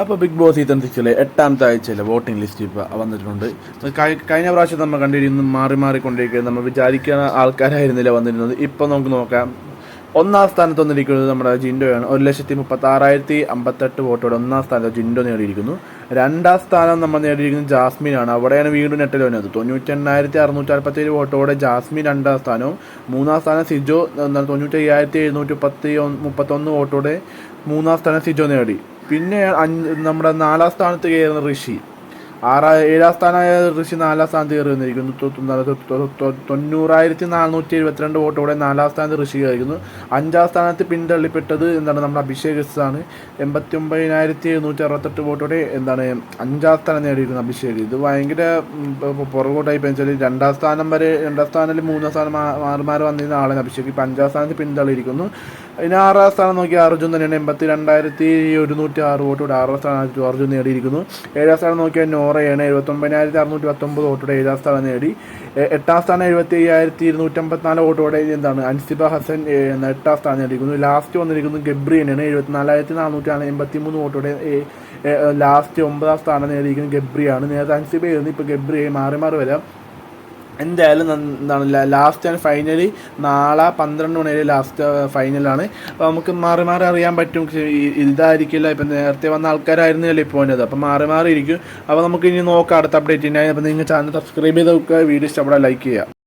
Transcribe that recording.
അപ്പോൾ big boss season 6 8ാമത്തെ ആഴ്ചയിലെ voting list ഇപ്പോൾ വന്നിട്ടുണ്ട്. കഴിഞ്ഞ പ്രാവശ്യം നമ്മൾ കണ്ടിരുന്നു മാറിക്കൊണ്ടിരിക്കുന്നത്, നമ്മൾ വിചാരിക്കുന്ന ആൾക്കാരായിരുന്നില്ല വന്നിരുന്നത്. ഇപ്പോൾ നമുക്ക് നോക്കാം. ഒന്നാം സ്ഥാനത്ത് വന്നിരിക്കുന്നത് നമ്മുടെ ജിൻഡോയാണ്. 1,36,058 വോട്ടോടെ ഒന്നാം സ്ഥാനത്ത് ജിൻഡോ നേടിയിരിക്കുന്നു. രണ്ടാം സ്ഥാനം നമ്മൾ നേടിയിരിക്കുന്നത് ജാസ്മിനാണ്. അവിടെയാണ് വീണ്ടും നെറ്റൽ വന്നത്. 98,647 വോട്ടോടെ ജാസ്മിൻ രണ്ടാം സ്ഥാനവും. മൂന്നാം സ്ഥാനം സിജോ 95,731 വോട്ടോടെ മൂന്നാം സ്ഥാനം സിജോ നേടി. പിന്നെ നമ്മുടെ നാലാം സ്ഥാനത്ത് കയറുന്ന ഋഷി. ഏഴാം സ്ഥാനമായ ഋഷി നാലാം സ്ഥാനത്ത് കയറി വന്നിരിക്കുന്നു. 90,472 വോട്ടോടെ നാലാം സ്ഥാനത്ത് ഋഷി കയറിക്കുന്നു. അഞ്ചാം സ്ഥാനത്ത് പിന്തള്ളിപ്പെട്ടത് നമ്മുടെ അഭിഷേക് ആണ്. 89,768 വോട്ടോടെ അഞ്ചാം സ്ഥാനം നേടിയിരിക്കുന്നു അഭിഷേക്. ഇത് ഭയങ്കര പുറകോട്ടായി വെച്ചാൽ രണ്ടാം സ്ഥാനത്തിൽ മൂന്നാം സ്ഥാനം മാറി വന്നിരുന്ന ആളാണ് അഭിഷേക്. ഇപ്പം അഞ്ചാം സ്ഥാനത്ത് പിന്തള്ളിയിരിക്കുന്നു. ഇനി ആറാം സ്ഥാനം നോക്കി അർജുൻ തന്നെയാണ്. 82,106 വോട്ടോടെ ആറാം സ്ഥാനത്ത് അർജുൻ നേടിയിരിക്കുന്നു. ഏഴാം സ്ഥാനം നോക്കിയാൽ നോറയാണ്. 79,619 വോട്ടോടെ ഏഴാം സ്ഥാനം നേടി. എട്ടാം സ്ഥാനം 75,254 വോട്ടോടെ അൻസിബ ഹസൻ എട്ടാം സ്ഥാനം നേടിയിരിക്കുന്നു. ലാസ്റ്റ് വന്നിരിക്കുന്നു ഗബ്രി തന്നെയാണ്. 74,483 വോട്ടോടെ ലാസ്റ്റ് ഒമ്പതാം സ്ഥാനം നേടിയിരിക്കുന്നത് ഗബ്രിയാണ്. നേരത്തെ അൻസിബയായിരുന്നു, ഇപ്പോൾ ഗബ്രിയായി മാറി വരാം. എന്തായാലും ലാസ്റ്റ് ആൻഡ് ഫൈനലി നാളെ 12 മണി വരെ ലാസ്റ്റ് ഫൈനലാണ്. അപ്പോൾ നമുക്ക് മാറി അറിയാൻ പറ്റും. ഇതായിരിക്കില്ല, ഇപ്പം നേരത്തെ വന്ന ആൾക്കാരായിരുന്നല്ലോ ഇപ്പോൾ വന്നത്. അപ്പം മാറി ഇരിക്കും. അപ്പോൾ നമുക്ക് ഇനി നോക്കാം അടുത്ത അപ്ഡേറ്റിനായി. അപ്പോൾ നിങ്ങൾ ചാനൽ സബ്സ്ക്രൈബ് ചെയ്ത് നോക്കുക. വീഡിയോ ഇഷ്ടപ്പെടാൻ ലൈക്ക് ചെയ്യുക.